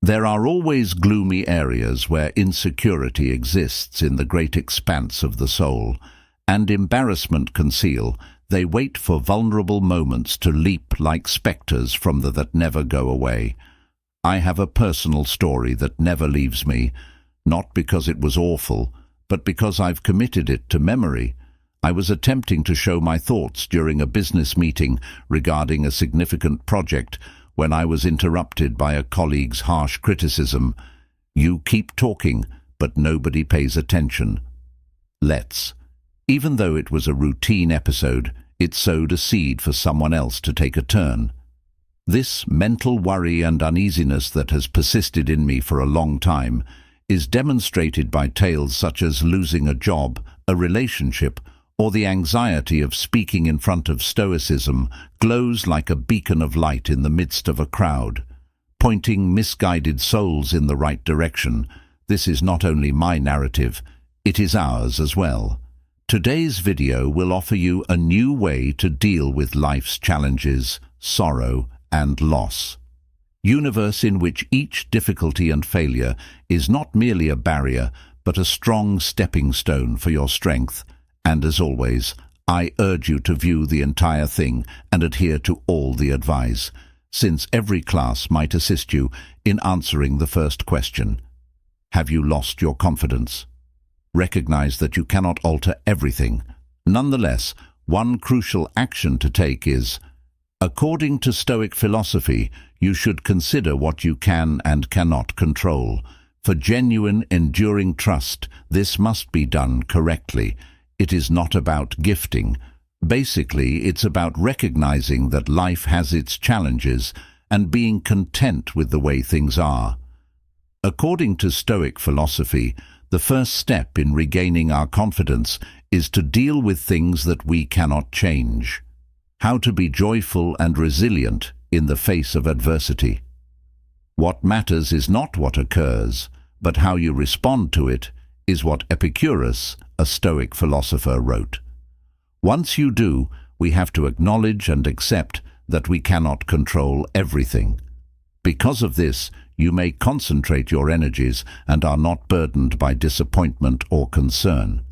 There are always gloomy areas where insecurity exists in the great expanse of the soul, and embarrassment conceal. They wait for vulnerable moments to leap like spectres from the that never go away. I have a personal story that never leaves me, not because it was awful, but because I've committed it to memory. I was attempting to show my thoughts during a business meeting regarding a significant project when I was interrupted by a colleague's harsh criticism. "You keep talking, but nobody pays attention." Even though it was a routine episode, it sowed a seed for someone else to take a turn. This mental worry and uneasiness that has persisted in me for a long time is demonstrated by tales such as losing a job, a relationship, or the anxiety of speaking in front of Stoicism glows like a beacon of light in the midst of a crowd, pointing misguided souls in the right direction. This is not only my narrative, it is ours as well. Today's video will offer you a new way to deal with life's challenges, sorrow, and loss. Universe in which each difficulty and failure is not merely a barrier, but a strong stepping stone for your strength. And as always, I urge you to view the entire thing and adhere to all the advice, since every class might assist you in answering the first question. Have you lost your confidence? Recognize that you cannot alter everything. Nonetheless, one crucial action to take is, according to Stoic philosophy, you should consider what you can and cannot control. For genuine, enduring trust, this must be done correctly. It is not about gifting. Basically, it's about recognizing that life has its challenges and being content with the way things are. According to Stoic philosophy, the first step in regaining our confidence is to deal with things that we cannot change. How to be joyful and resilient in the face of adversity. What matters is not what occurs, but how you respond to it, is what Epicurus, a Stoic philosopher, wrote. Once you do, we have to acknowledge and accept that we cannot control everything. Because of this, you may concentrate your energies and are not burdened by disappointment or concern.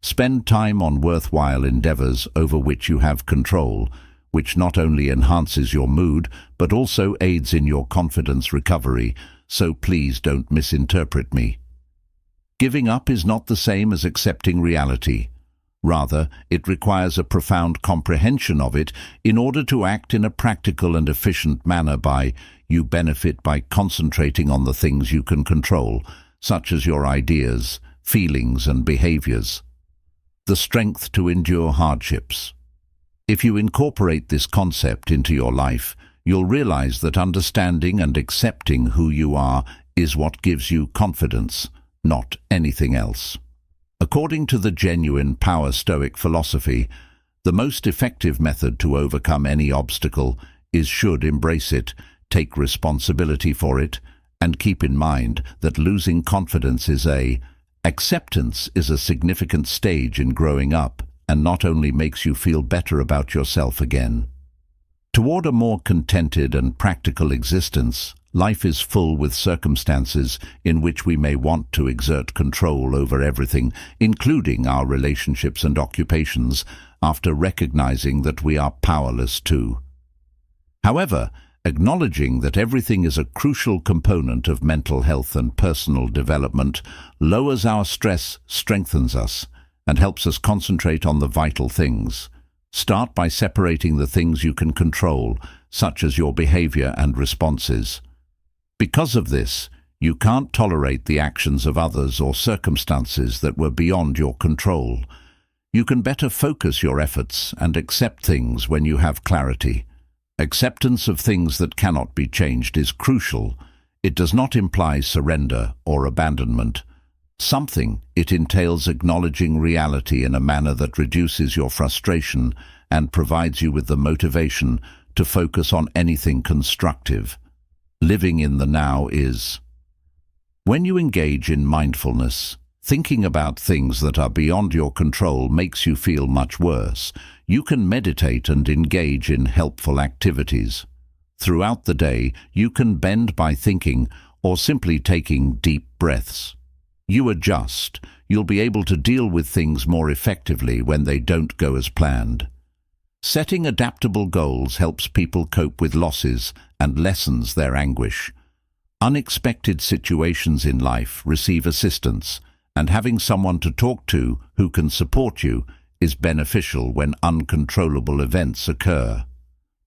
Spend time on worthwhile endeavors over which you have control, which not only enhances your mood, but also aids in your confidence recovery, so please don't misinterpret me. Giving up is not the same as accepting reality. Rather, it requires a profound comprehension of it in order to act in a practical and efficient manner. You benefit by concentrating on the things you can control, such as your ideas, feelings, and behaviors. The strength to endure hardships. If you incorporate this concept into your life, you'll realize that understanding and accepting who you are is what gives you confidence, not anything else. According to the genuine power Stoic philosophy, the most effective method to overcome any obstacle is should embrace it, take responsibility for it, and keep in mind that losing confidence acceptance is a significant stage in growing up and not only makes you feel better about yourself again. Toward a more contented and practical existence, life is full with circumstances in which we may want to exert control over everything, including our relationships and occupations, after recognizing that we are powerless too. However, acknowledging that everything is a crucial component of mental health and personal development lowers our stress, strengthens us, and helps us concentrate on the vital things. Start by separating the things you can control, such as your behavior and responses. Because of this, you can't tolerate the actions of others or circumstances that were beyond your control. You can better focus your efforts and accept things when you have clarity. Acceptance of things that cannot be changed is crucial. It does not imply surrender or abandonment. It entails acknowledging reality in a manner that reduces your frustration and provides you with the motivation to focus on anything constructive. Living in the now is. When you engage in mindfulness, thinking about things that are beyond your control makes you feel much worse. You can meditate and engage in helpful activities. Throughout the day, you can bend by thinking or simply taking deep breaths. You adjust. You'll be able to deal with things more effectively when they don't go as planned. Setting adaptable goals helps people cope with losses and lessens their anguish. Unexpected situations in life receive assistance, and having someone to talk to who can support you is beneficial when uncontrollable events occur.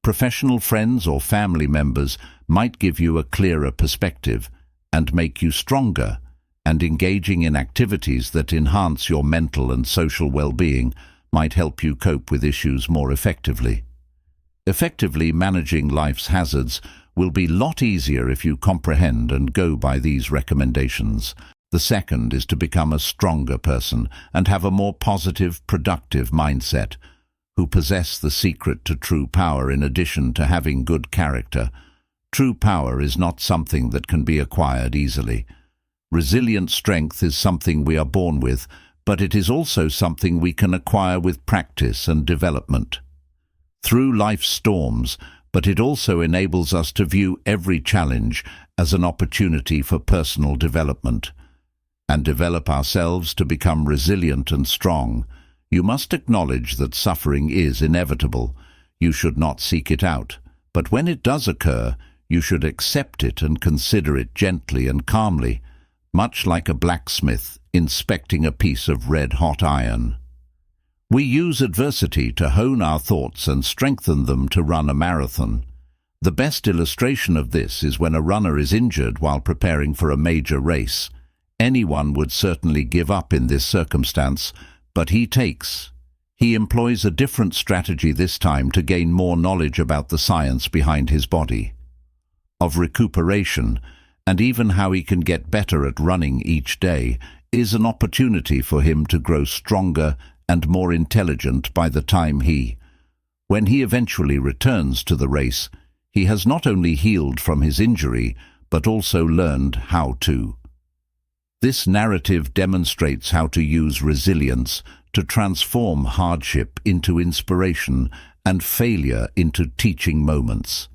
Professional friends or family members might give you a clearer perspective and make you stronger, and engaging in activities that enhance your mental and social well-being might help you cope with issues more effectively. Effectively managing life's hazards will be a lot easier if you comprehend and go by these recommendations. The second is to become a stronger person and have a more positive, productive mindset, who possess the secret to true power in addition to having good character. True power is not something that can be acquired easily. Resilient strength is something we are born with, but it is also something we can acquire with practice and development. Through life's storms, but it also enables us to view every challenge as an opportunity for personal development and develop ourselves to become resilient and strong. You must acknowledge that suffering is inevitable. You should not seek it out, but when it does occur, you should accept it and consider it gently and calmly, much like a blacksmith inspecting a piece of red-hot iron. We use adversity to hone our thoughts and strengthen them to run a marathon. The best illustration of this is when a runner is injured while preparing for a major race. Anyone would certainly give up in this circumstance, but he employs a different strategy this time to gain more knowledge about the science behind his body, of recuperation, and even how he can get better at running each day is an opportunity for him to grow stronger and more intelligent by the time when he eventually returns to the race, he has not only healed from his injury, but also learned how to. This narrative demonstrates how to use resilience to transform hardship into inspiration and failure into teaching moments.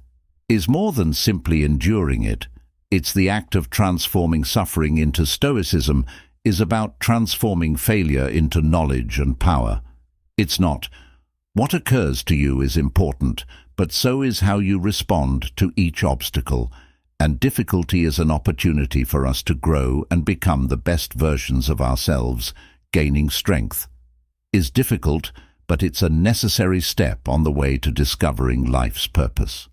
Is more than simply enduring it. It's the act of transforming suffering into Stoicism is about transforming failure into knowledge and power. It's not. What occurs to you is important, but so is how you respond to each obstacle, and difficulty is an opportunity for us to grow and become the best versions of ourselves. Gaining strength is difficult, but it's a necessary step on the way to discovering life's purpose.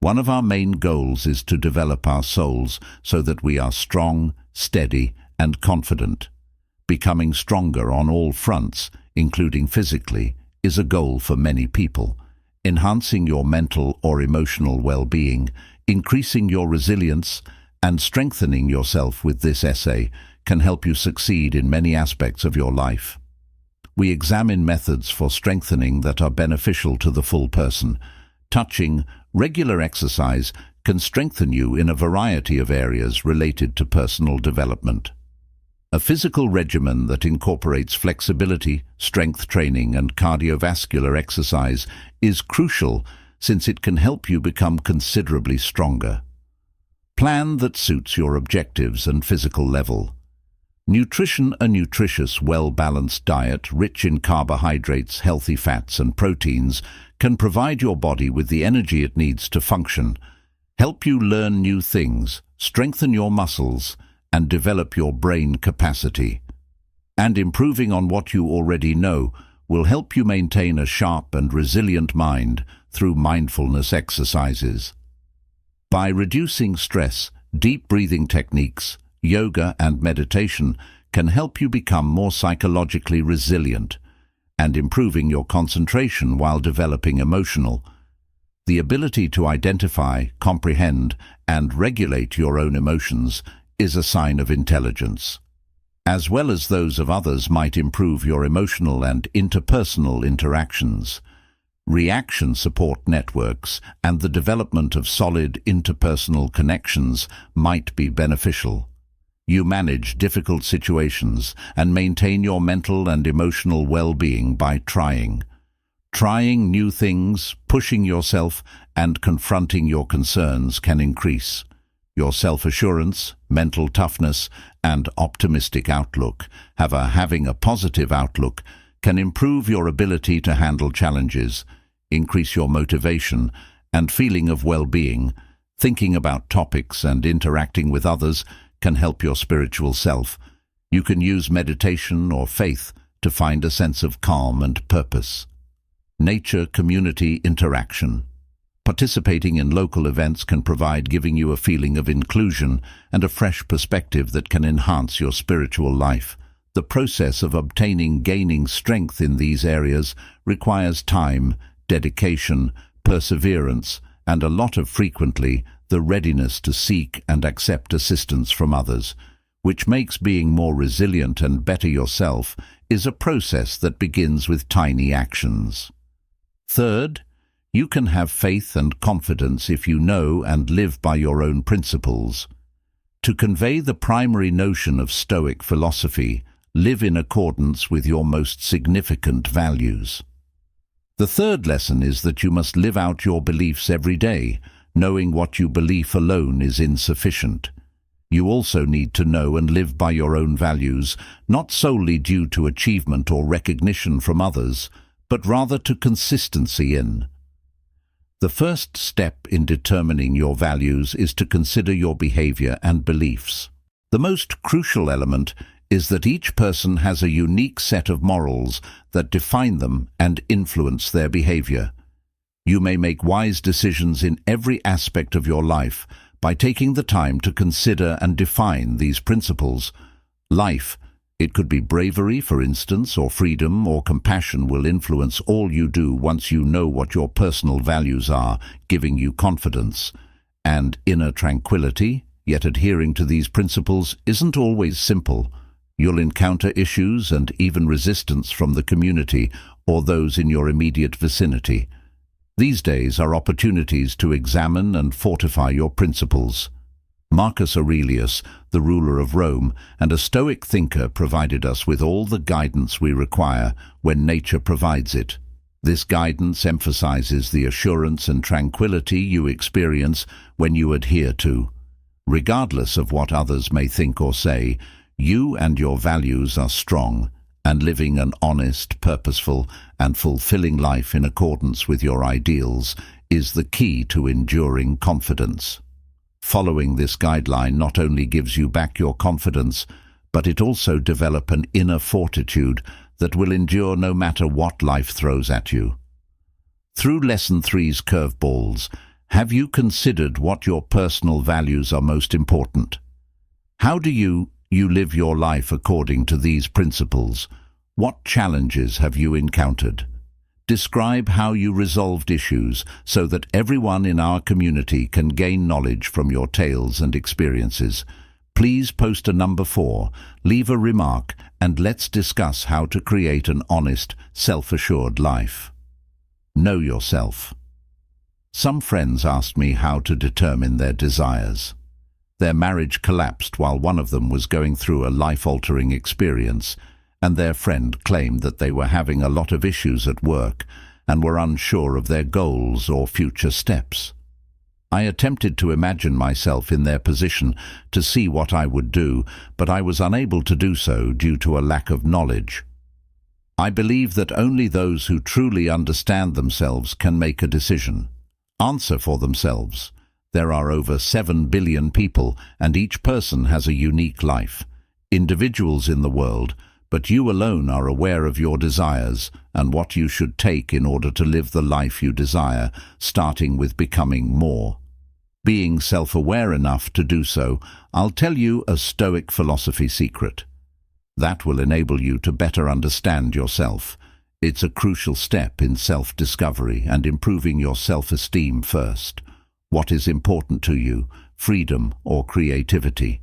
One of our main goals is to develop our souls so that we are strong, steady, and confident. Becoming stronger on all fronts, including physically, is a goal for many people. Enhancing your mental or emotional well-being, increasing your resilience, and strengthening yourself with this essay can help you succeed in many aspects of your life. We examine methods for strengthening that are beneficial to the full person. Touching, regular exercise can strengthen you in a variety of areas related to personal development. A physical regimen that incorporates flexibility, strength training, and cardiovascular exercise is crucial since it can help you become considerably stronger. Plan that suits your objectives and physical level. Nutrition: a nutritious, well-balanced diet rich in carbohydrates, healthy fats, and proteins can provide your body with the energy it needs to function, help you learn new things, strengthen your muscles, and develop your brain capacity. And improving on what you already know will help you maintain a sharp and resilient mind through mindfulness exercises. By reducing stress, deep breathing techniques, yoga, and meditation can help you become more psychologically resilient, and improving your concentration while developing the ability to identify, comprehend, and regulate your own emotions is a sign of intelligence, as well as those of others might improve your emotional and interpersonal interactions. Reaction support networks and the development of solid interpersonal connections might be beneficial. You manage difficult situations and maintain your mental and emotional well-being by trying new things, pushing yourself, and confronting your concerns can increase Your self-assurance, mental toughness, and optimistic outlook. Having a positive outlook can improve your ability to handle challenges, increase your motivation and feeling of well-being. Thinking about topics and interacting with others can help your spiritual self. You can use meditation or faith to find a sense of calm and purpose. Nature-community interaction. Participating in local events can provide giving you a feeling of inclusion and a fresh perspective that can enhance your spiritual life. The process of gaining strength in these areas requires time, dedication, perseverance, and frequently the readiness to seek and accept assistance from others, which makes being more resilient and better yourself is a process that begins with tiny actions. Third, you can have faith and confidence if you know and live by your own principles. To convey the primary notion of Stoic philosophy, live in accordance with your most significant values. The third lesson is that you must live out your beliefs every day, knowing what you believe alone is insufficient. You also need to know and live by your own values, not solely due to achievement or recognition from others, but rather to consistency in. The first step in determining your values is to consider your behavior and beliefs. The most crucial element is that each person has a unique set of morals that define them and influence their behavior. You may make wise decisions in every aspect of your life by taking the time to consider and define these principles. It could be bravery, for instance, or freedom or compassion will influence all you do once you know what your personal values are, giving you confidence. And inner tranquility, yet adhering to these principles isn't always simple. You'll encounter issues and even resistance from the community or those in your immediate vicinity. These days are opportunities to examine and fortify your principles. Marcus Aurelius, the ruler of Rome and a Stoic thinker, provided us with all the guidance we require when nature provides it. This guidance emphasizes the assurance and tranquility you experience when you adhere to. Regardless of what others may think or say, you and your values are strong, and living an honest, purposeful, and fulfilling life in accordance with your ideals is the key to enduring confidence. Following this guideline not only gives you back your confidence, but it also develops an inner fortitude that will endure no matter what life throws at you. Through Lesson 3's curveballs, have you considered what your personal values are most important? How do you live your life according to these principles? What challenges have you encountered? Describe how you resolved issues so that everyone in our community can gain knowledge from your tales and experiences. Please post a number 4, leave a remark, and let's discuss how to create an honest, self-assured life. Know yourself. Some friends asked me how to determine their desires. Their marriage collapsed while one of them was going through a life-altering experience, and their friend claimed that they were having a lot of issues at work and were unsure of their goals or future steps. I attempted to imagine myself in their position to see what I would do, but I was unable to do so due to a lack of knowledge. I believe that only those who truly understand themselves can make a decision. Answer for themselves. There are over 7 billion people, and each person has a unique life. Individuals in the world, but you alone are aware of your desires and what you should take in order to live the life you desire, starting with becoming more. Being self-aware enough to do so, I'll tell you a Stoic philosophy secret. That will enable you to better understand yourself. It's a crucial step in self-discovery and improving your self-esteem first. What is important to you, freedom or creativity?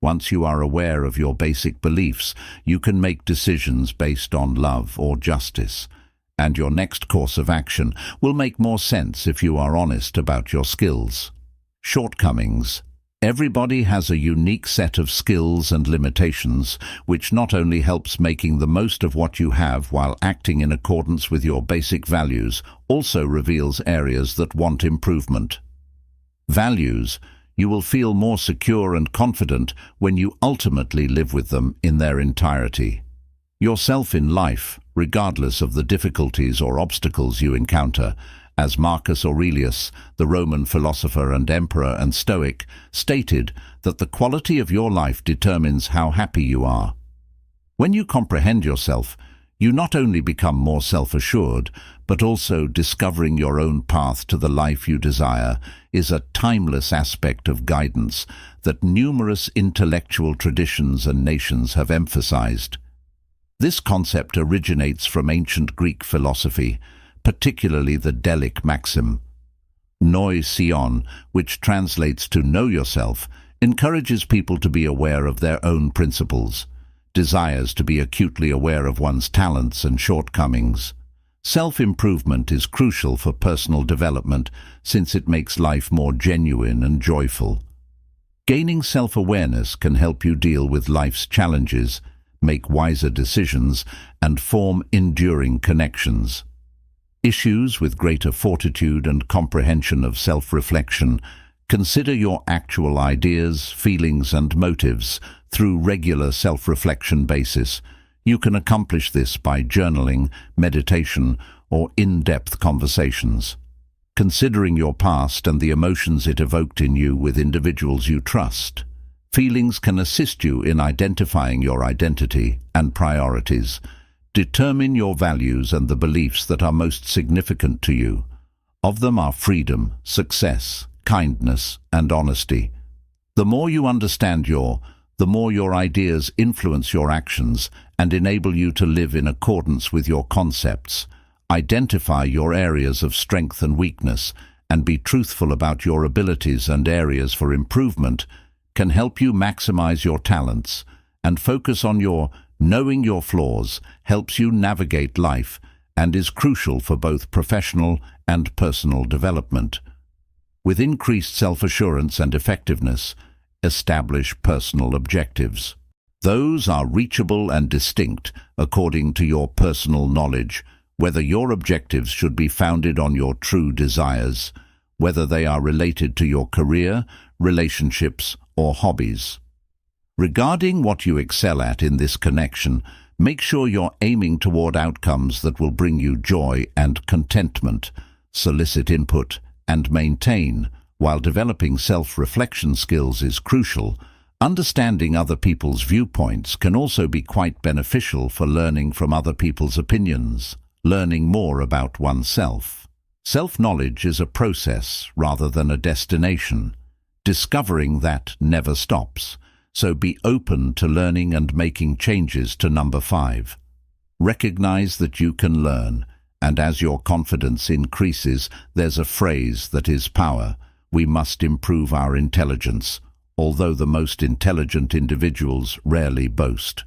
Once you are aware of your basic beliefs, you can make decisions based on love or justice, and your next course of action will make more sense if you are honest about your skills. Shortcomings. Everybody has a unique set of skills and limitations, which not only helps making the most of what you have while acting in accordance with your basic values, also reveals areas that want improvement. Values. you will feel more secure and confident when you ultimately live with them in their entirety. Yourself in life, regardless of the difficulties or obstacles you encounter, as Marcus Aurelius, the Roman philosopher and emperor and Stoic, stated that the quality of your life determines how happy you are. When you comprehend yourself, you not only become more self-assured, but also discovering your own path to the life you desire is a timeless aspect of guidance that numerous intellectual traditions and nations have emphasized. This concept originates from ancient Greek philosophy, particularly the Delic maxim. Noi sion, which translates to know yourself, encourages people to be aware of their own principles, desires to be acutely aware of one's talents and shortcomings. Self-improvement is crucial for personal development since it makes life more genuine and joyful. Gaining self-awareness can help you deal with life's challenges, make wiser decisions, and form enduring connections. Issues with greater fortitude and comprehension of self-reflection. Consider your actual ideas, feelings, and motives through regular self-reflection basis. You can accomplish this by journaling, meditation, or in-depth conversations. Considering your past and the emotions it evoked in you with individuals you trust. Feelings can assist you in identifying your identity and priorities. Determine your values and the beliefs that are most significant to you. Of them are freedom, success, kindness, and honesty. The more you understand the more your ideas influence your actions and enable you to live in accordance with your concepts. Identify your areas of strength and weakness and be truthful about your abilities and areas for improvement can help you maximize your talents, and focus on knowing your flaws helps you navigate life and is crucial for both professional and personal development. With increased self-assurance and effectiveness, establish personal objectives. Those are reachable and distinct according to your personal knowledge, whether your objectives should be founded on your true desires, whether they are related to your career, relationships, or hobbies. Regarding what you excel at in this connection, make sure you're aiming toward outcomes that will bring you joy and contentment. Solicit input and maintain. While developing self-reflection skills is crucial, understanding other people's viewpoints can also be quite beneficial for learning from other people's opinions, learning more about oneself. Self-knowledge is a process rather than a destination. Discovering that never stops, so be open to learning and making changes to number 5. Recognize that you can learn, and as your confidence increases, there's a phrase that is power. We must improve our intelligence, although the most intelligent individuals rarely boast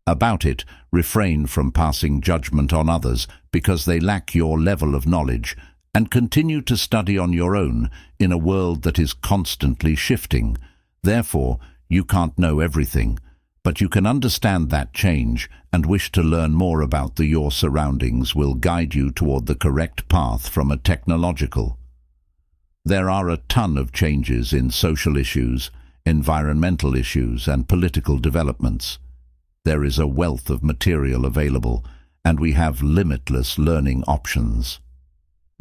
about it. Refrain from passing judgment on others because they lack your level of knowledge, and continue to study on your own in a world that is constantly shifting. Therefore, you can't know everything, but you can understand that change and wish to learn more about your surroundings will guide you toward the correct path from a technological. There are a ton of changes in social issues, environmental issues, and political developments. There is a wealth of material available, and we have limitless learning options.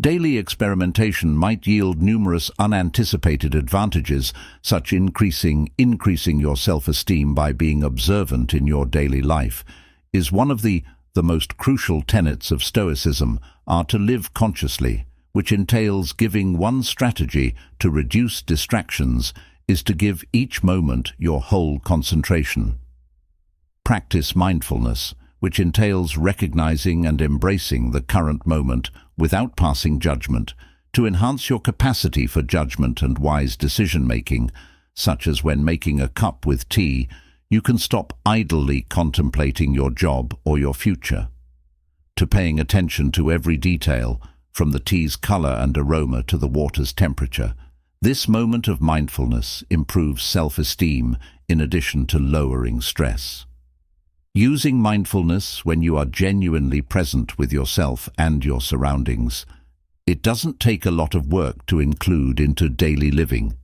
Daily experimentation might yield numerous unanticipated advantages, such increasing your self-esteem by being observant in your daily life. Is one of the most crucial tenets of Stoicism are to live consciously, which entails giving one strategy to reduce distractions is to give each moment your whole concentration. Practice mindfulness, which entails recognizing and embracing the current moment without passing judgment, to enhance your capacity for judgment and wise decision-making, such as when making a cup with tea, you can stop idly contemplating your job or your future. To paying attention to every detail, from the tea's color and aroma to the water's temperature, this moment of mindfulness improves self-esteem in addition to lowering stress. Using mindfulness when you are genuinely present with yourself and your surroundings. It doesn't take a lot of work to include into daily living.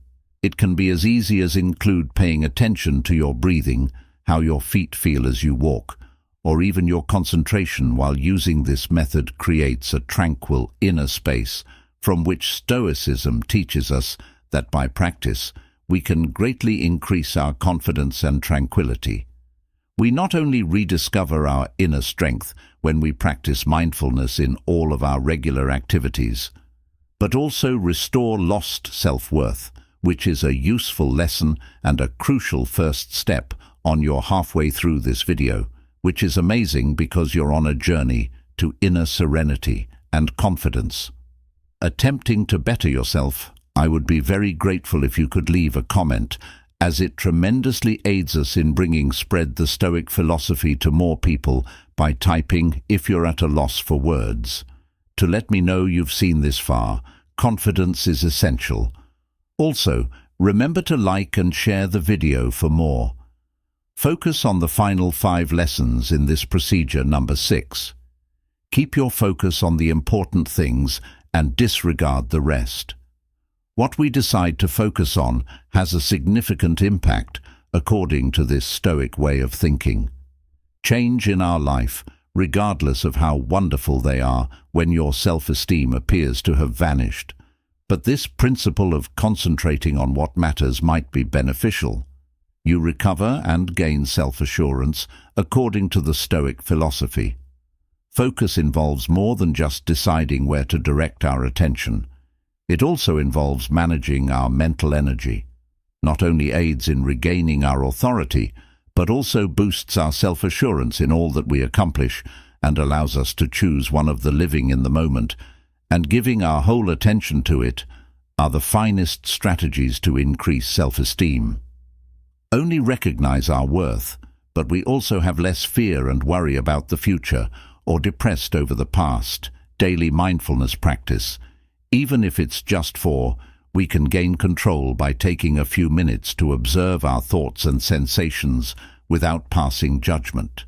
It can be as easy as include paying attention to your breathing, how your feet feel as you walk, or even your concentration. While using this method creates a tranquil inner space from which Stoicism teaches us that by practice we can greatly increase our confidence and tranquility. We not only rediscover our inner strength when we practice mindfulness in all of our regular activities, but also restore lost self-worth, which is a useful lesson and a crucial first step on your halfway through this video, which is amazing because you're on a journey to inner serenity and confidence. Attempting to better yourself, I would be very grateful if you could leave a comment, as it tremendously aids us in spread the Stoic philosophy to more people by typing if you're at a loss for words. To let me know you've seen this far. Confidence is essential. Also, remember to like and share the video for more. Focus on the final 5 lessons in this procedure number 6. Keep your focus on the important things and disregard the rest. What we decide to focus on has a significant impact, according to this Stoic way of thinking. Change in our life, regardless of how wonderful they are, when your self-esteem appears to have vanished. But this principle of concentrating on what matters might be beneficial. You recover and gain self-assurance according to the Stoic philosophy. Focus involves more than just deciding where to direct our attention. It also involves managing our mental energy. Not only aids in regaining our authority, but also boosts our self-assurance in all that we accomplish and allows us to choose one of the living in the moment, and giving our whole attention to it are the finest strategies to increase self-esteem. Only recognize our worth, but we also have less fear and worry about the future or depressed over the past. Daily mindfulness practice, even if it's just we can gain control by taking a few minutes to observe our thoughts and sensations without passing judgment.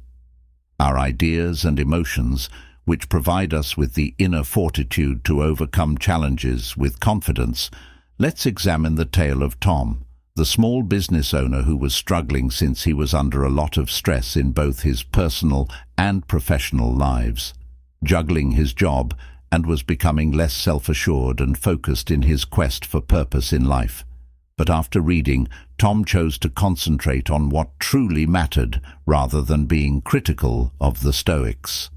Our ideas and emotions, which provide us with the inner fortitude to overcome challenges with confidence. Let's examine the tale of Tom, the small business owner who was struggling since he was under a lot of stress in both his personal and professional lives, juggling his job, and was becoming less self-assured and focused in his quest for purpose in life. But after reading, Tom chose to concentrate on what truly mattered rather than being critical of the Stoics.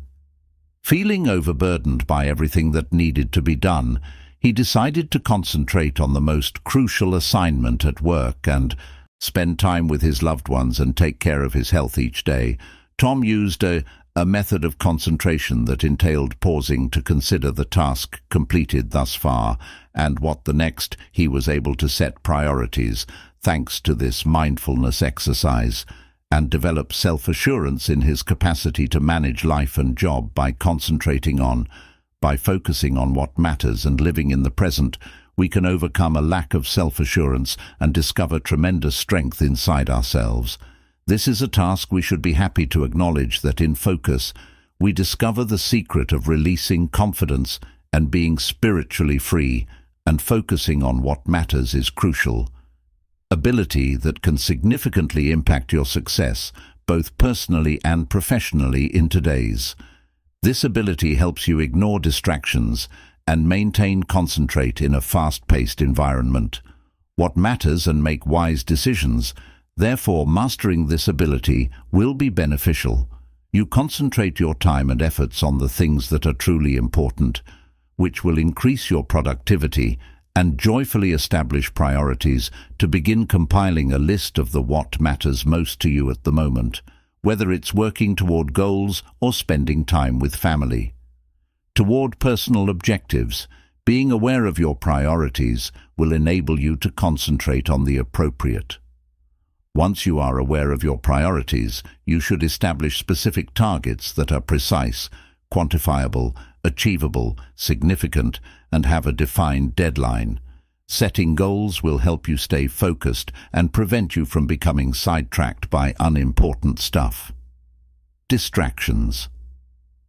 Feeling overburdened by everything that needed to be done, he decided to concentrate on the most crucial assignment at work and spend time with his loved ones and take care of his health each day. Tom used a method of concentration that entailed pausing to consider the task completed thus far and what the next. He was able to set priorities thanks to this mindfulness exercise and develop self-assurance in his capacity to manage life and job by focusing on what matters and living in the present. We can overcome a lack of self-assurance and discover tremendous strength inside ourselves. This is a task we should be happy to acknowledge, that in focus we discover the secret of releasing confidence and being spiritually free, and focusing on what matters is crucial. Ability that can significantly impact your success, both personally and professionally in today's. This ability helps you ignore distractions and maintain concentrate in a fast-paced environment. What matters and make wise decisions. Therefore, mastering this ability will be beneficial. You concentrate your time and efforts on the things that are truly important, which will increase your productivity, and joyfully establish priorities to begin compiling a list of what matters most to you at the moment, whether it's working toward goals or spending time with family. Toward personal objectives, being aware of your priorities will enable you to concentrate on the appropriate. Once you are aware of your priorities, you should establish specific targets that are precise, quantifiable, achievable, significant, and have a defined deadline. Setting goals will help you stay focused and prevent you from becoming sidetracked by unimportant stuff. Distractions.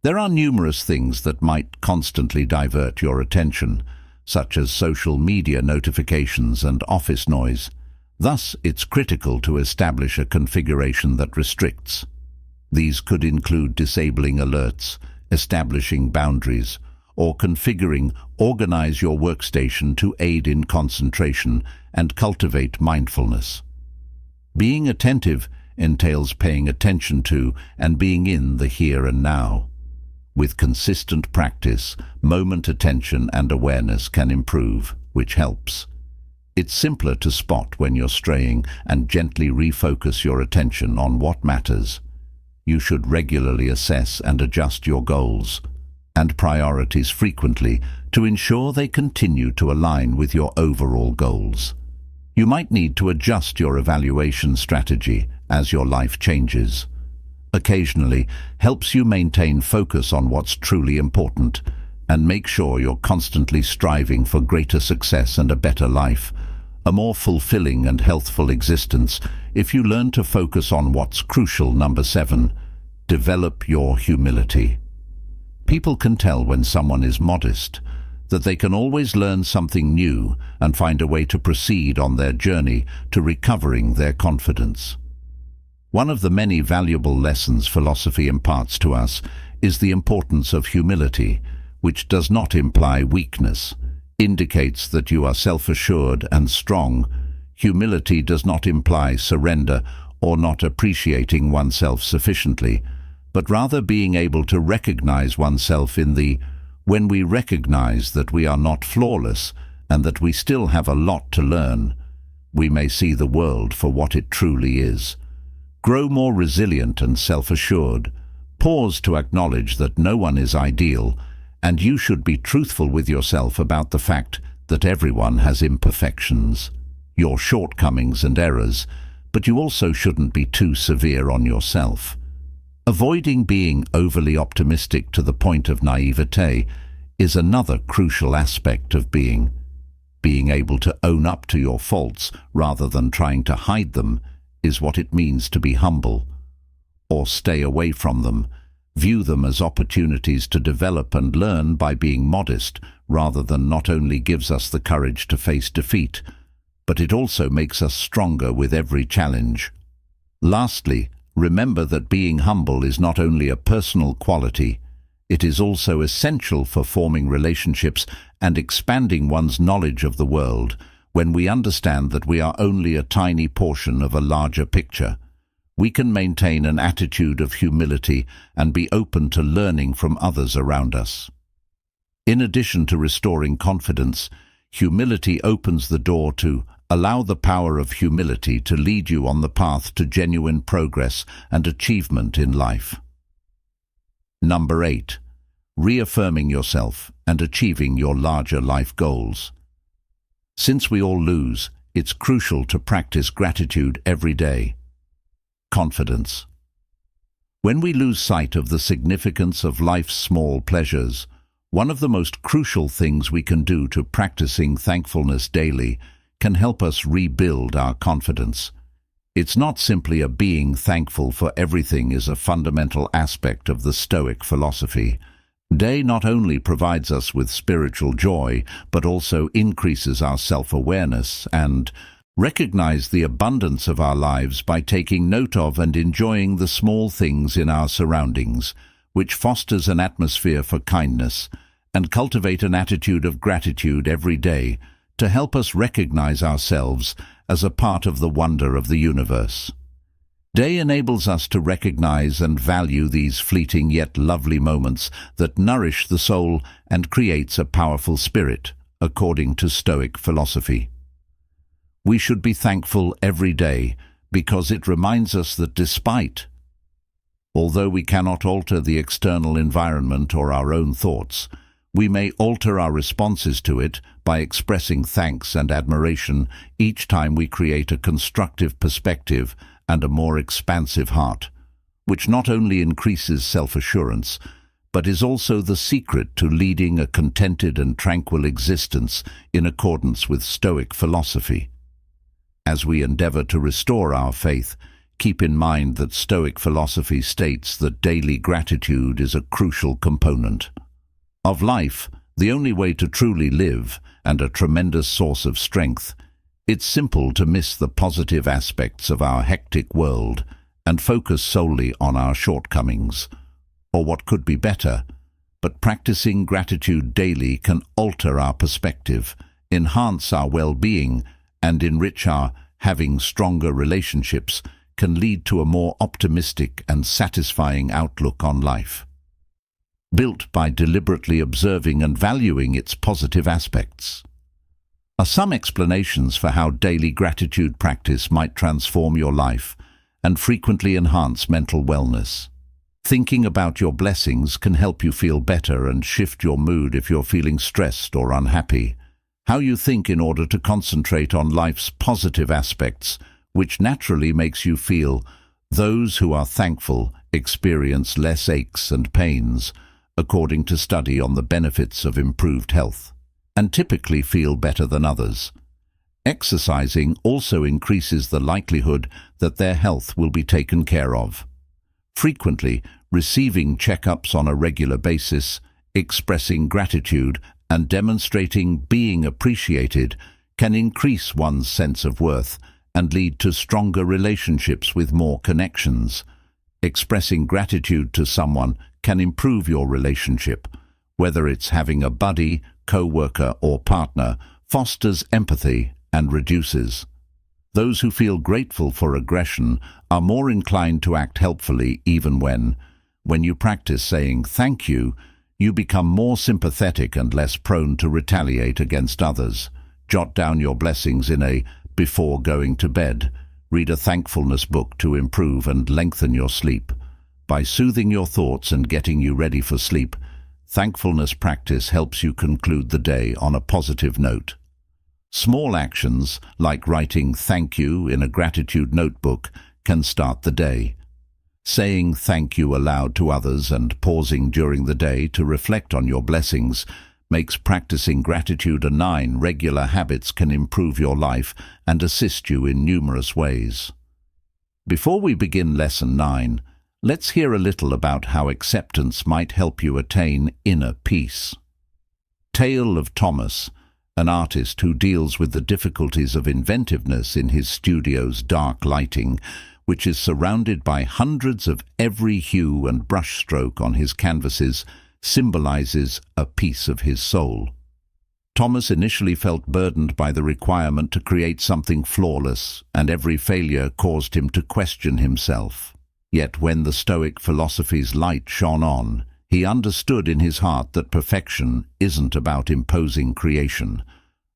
There are numerous things that might constantly divert your attention. such as social media notifications and office noise. Thus, it's critical to establish a configuration that restricts. These could include disabling alerts, establishing boundaries, or configuring organize your workstation to aid in concentration and cultivate mindfulness. Being attentive entails paying attention to and being in the here and now. With consistent practice, moment attention and awareness can improve, which helps. It's simpler to spot when you're straying and gently refocus your attention on what matters. You should regularly assess and adjust your goals and priorities frequently to ensure they continue to align with your overall goals. You might need to adjust your evaluation strategy as your life changes. Occasionally helps you maintain focus on what's truly important and make sure you're constantly striving for greater success and a better life, a more fulfilling and healthful existence. If you learn to focus on what's crucial. Number 7, develop your humility. People can tell when someone is modest, that they can always learn something new and find a way to proceed on their journey to recovering their confidence. One of the many valuable lessons philosophy imparts to us is the importance of humility, which does not imply weakness, indicates that you are self-assured and strong. Humility does not imply surrender or not appreciating oneself sufficiently, but rather being able to recognize oneself when we recognize that we are not flawless and that we still have a lot to learn, we may see the world for what it truly is. Grow more resilient and self-assured. Pause to acknowledge that no one is ideal, and you should be truthful with yourself about the fact that everyone has imperfections, your shortcomings and errors, but you also shouldn't be too severe on yourself. Avoiding being overly optimistic to the point of naivete is another crucial aspect of being. Being able to own up to your faults rather than trying to hide them is what it means to be humble, or stay away from them. View them as opportunities to develop and learn. By being modest rather than not only gives us the courage to face defeat, but it also makes us stronger with every challenge. Lastly, remember that being humble is not only a personal quality, it is also essential for forming relationships and expanding one's knowledge of the world. When we understand that we are only a tiny portion of a larger picture, we can maintain an attitude of humility and be open to learning from others around us. In addition to restoring confidence, humility opens the door to allow the power of humility to lead you on the path to genuine progress and achievement in life. Number 8, reaffirming yourself and achieving your larger life goals. Since we all lose, it's crucial to practice gratitude every day. Confidence. When we lose sight of the significance of life's small pleasures, one of the most crucial things we can do to practicing thankfulness daily can help us rebuild our confidence. It's not simply a being thankful for everything is a fundamental aspect of the Stoic philosophy. Day not only provides us with spiritual joy, but also increases our self-awareness and recognize the abundance of our lives by taking note of and enjoying the small things in our surroundings, which fosters an atmosphere for kindness, and cultivate an attitude of gratitude every day to help us recognize ourselves as a part of the wonder of the universe. Day enables us to recognize and value these fleeting yet lovely moments that nourish the soul and creates a powerful spirit, according to Stoic philosophy. We should be thankful every day because it reminds us that although we cannot alter the external environment or our own thoughts, we may alter our responses to it by expressing thanks and admiration each time we create a constructive perspective and a more expansive heart, which not only increases self-assurance, but is also the secret to leading a contented and tranquil existence in accordance with Stoic philosophy. As we endeavor to restore our faith, keep in mind that Stoic philosophy states that daily gratitude is a crucial component of life. the only way to truly live, and a tremendous source of strength. It's simple to miss the positive aspects of our hectic world and focus solely on our shortcomings, or what could be better. But practicing gratitude daily can alter our perspective, enhance our well-being, and enrich our having stronger relationships, can lead to a more optimistic and satisfying outlook on life, built by deliberately observing and valuing its positive aspects. Are some explanations for how daily gratitude practice might transform your life and frequently enhance mental wellness. Thinking about your blessings can help you feel better and shift your mood if you're feeling stressed or unhappy. How you think in order to concentrate on life's positive aspects, which naturally makes you feel. Those who are thankful experience less aches and pains, according to study on the benefits of improved health, and typically feel better than others. Exercising also increases the likelihood that their health will be taken care of. Frequently, receiving checkups on a regular basis, expressing gratitude, and demonstrating being appreciated can increase one's sense of worth and lead to stronger relationships with more connections. Expressing gratitude to someone can improve your relationship, whether it's having a buddy, co-worker, or partner, fosters empathy and reduces. Those who feel grateful for aggression are more inclined to act helpfully even when you practice saying thank you, you become more sympathetic and less prone to retaliate against others. Jot down your blessings in a before going to bed. Read a thankfulness book to improve and lengthen your sleep. By soothing your thoughts and getting you ready for sleep, thankfulness practice helps you conclude the day on a positive note. Small actions, like writing thank you in a gratitude notebook, can start the day. Saying thank you aloud to others and pausing during the day to reflect on your blessings makes practicing gratitude a 9 regular habits can improve your life and assist you in numerous ways. Before we begin Lesson 9, let's hear a little about how acceptance might help you attain inner peace. Tale of Thomas, an artist who deals with the difficulties of inventiveness in his studio's dark lighting, which is surrounded by hundreds of every hue and brushstroke on his canvases, symbolizes a piece of his soul. Thomas initially felt burdened by the requirement to create something flawless, and every failure caused him to question himself. Yet when the Stoic philosophy's light shone on, he understood in his heart that perfection isn't about imposing creation.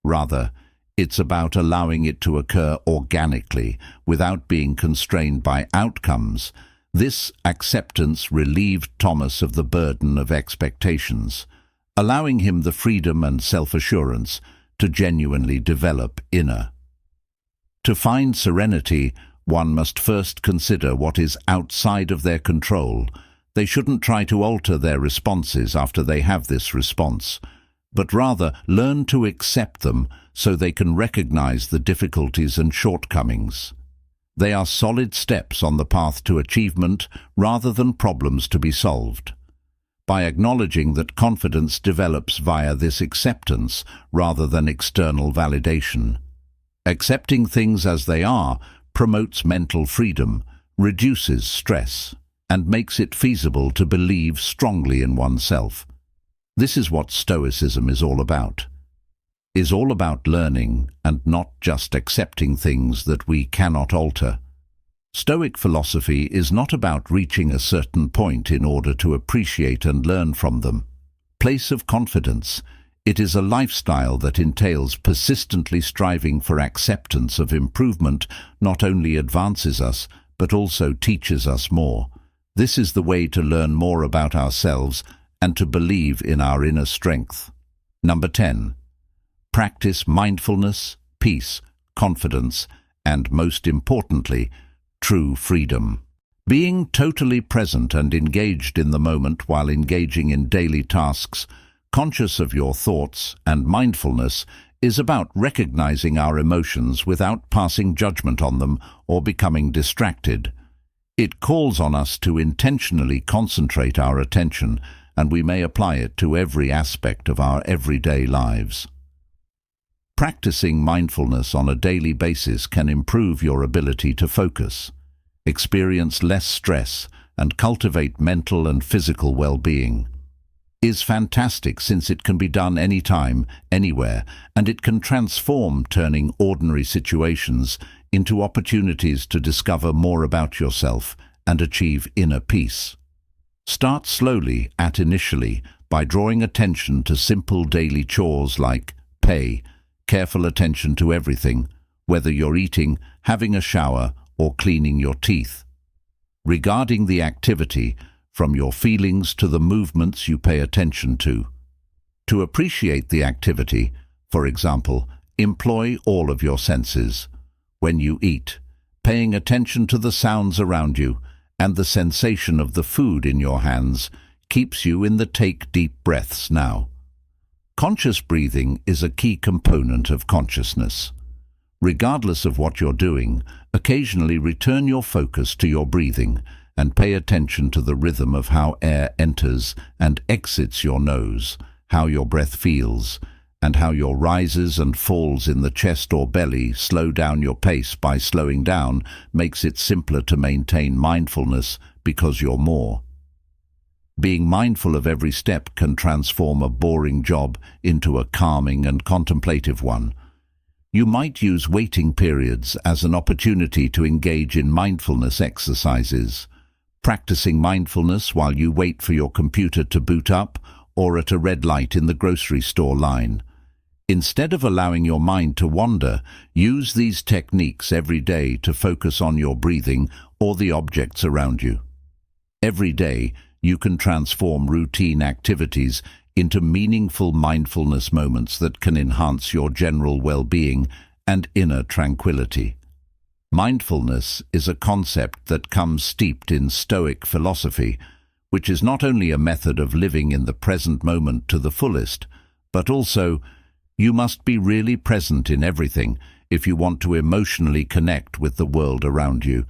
Rather, it's about allowing it to occur organically, without being constrained by outcomes. This acceptance relieved Thomas of the burden of expectations, allowing him the freedom and self-assurance to genuinely develop inner. To find serenity, one must first consider what is outside of their control. They shouldn't try to alter their responses after they have this response, but rather learn to accept them so they can recognize the difficulties and shortcomings. They are solid steps on the path to achievement rather than problems to be solved. By acknowledging that confidence develops via this acceptance rather than external validation. Accepting things as they are promotes mental freedom, reduces stress, and makes it feasible to believe strongly in oneself. This is what Stoicism is all about. Is all about learning and not just accepting things that we cannot alter. Stoic philosophy is not about reaching a certain point in order to appreciate and learn from them. Place of confidence. It is a lifestyle that entails persistently striving for acceptance of improvement, not only advances us, but also teaches us more. This is the way to learn more about ourselves and to believe in our inner strength. Number 10. Practice mindfulness, peace, confidence, and most importantly, true freedom. Being totally present and engaged in the moment while engaging in daily tasks, conscious of your thoughts, and mindfulness is about recognizing our emotions without passing judgment on them or becoming distracted. It calls on us to intentionally concentrate our attention and we may apply it to every aspect of our everyday lives. Practicing mindfulness on a daily basis can improve your ability to focus, experience less stress, and cultivate mental and physical well-being. Is fantastic since it can be done anytime, anywhere, and it can transform turning ordinary situations into opportunities to discover more about yourself and achieve inner peace. Start slowly initially by drawing attention to simple daily chores like pay careful attention to everything, whether you're eating, having a shower, or cleaning your teeth. Regarding the activity, from your feelings to the movements you pay attention to. To appreciate the activity, for example, employ all of your senses. When you eat, paying attention to the sounds around you and the sensation of the food in your hands keeps you in the take deep breaths now. Conscious breathing is a key component of consciousness. Regardless of what you're doing, occasionally return your focus to your breathing and pay attention to the rhythm of how air enters and exits your nose, how your breath feels, and how your rises and falls in the chest or belly. Slow down your pace by slowing down makes it simpler to maintain mindfulness because you're more. Being mindful of every step can transform a boring job into a calming and contemplative one. You might use waiting periods as an opportunity to engage in mindfulness exercises, practicing mindfulness while you wait for your computer to boot up or at a red light in the grocery store line. Instead of allowing your mind to wander, use these techniques every day to focus on your breathing or the objects around you. Every day, you can transform routine activities into meaningful mindfulness moments that can enhance your general well-being and inner tranquility. Mindfulness is a concept that comes steeped in Stoic philosophy, which is not only a method of living in the present moment to the fullest, but also you must be really present in everything if you want to emotionally connect with the world around you.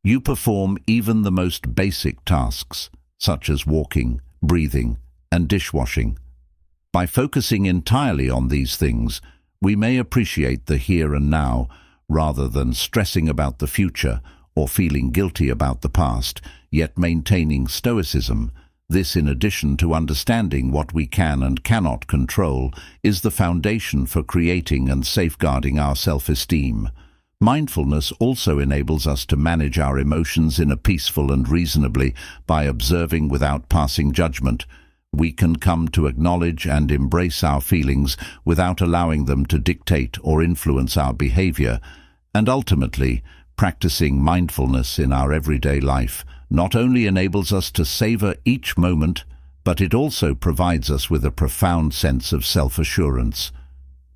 You perform even the most basic tasks, such as walking, breathing, and dishwashing. By focusing entirely on these things, we may appreciate the here and now, rather than stressing about the future or feeling guilty about the past, yet maintaining Stoicism. This, in addition to understanding what we can and cannot control, is the foundation for creating and safeguarding our self-esteem. Mindfulness also enables us to manage our emotions in a peaceful and reasonably by observing without passing judgment. We can come to acknowledge and embrace our feelings without allowing them to dictate or influence our behavior, and ultimately, practicing mindfulness in our everyday life not only enables us to savor each moment, but it also provides us with a profound sense of self-assurance.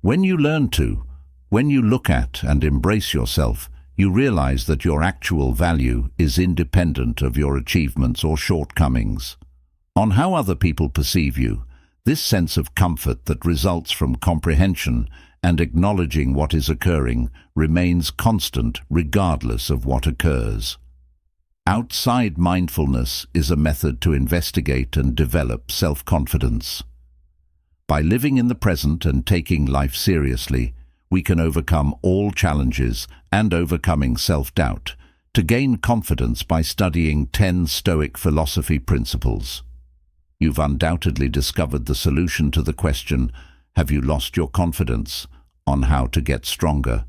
When you look at and embrace yourself, you realize that your actual value is independent of your achievements or shortcomings. On how other people perceive you, this sense of comfort that results from comprehension and acknowledging what is occurring remains constant regardless of what occurs. Outside mindfulness is a method to investigate and develop self-confidence. By living in the present and taking life seriously, we can overcome all challenges and overcoming self-doubt to gain confidence by studying 10 Stoic philosophy principles. You've undoubtedly discovered the solution to the question, have you lost your confidence, on how to get stronger.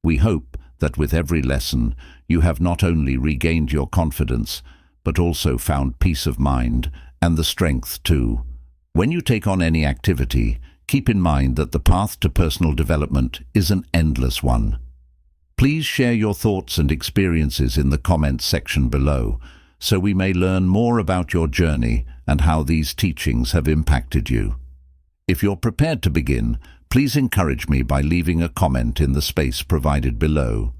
We hope that with every lesson you have not only regained your confidence, but also found peace of mind and the strength to. When you take on any activity, keep in mind that the path to personal development is an endless one. Please share your thoughts and experiences in the comments section below, so we may learn more about your journey and how these teachings have impacted you. If you're prepared to begin, please encourage me by leaving a comment in the space provided below.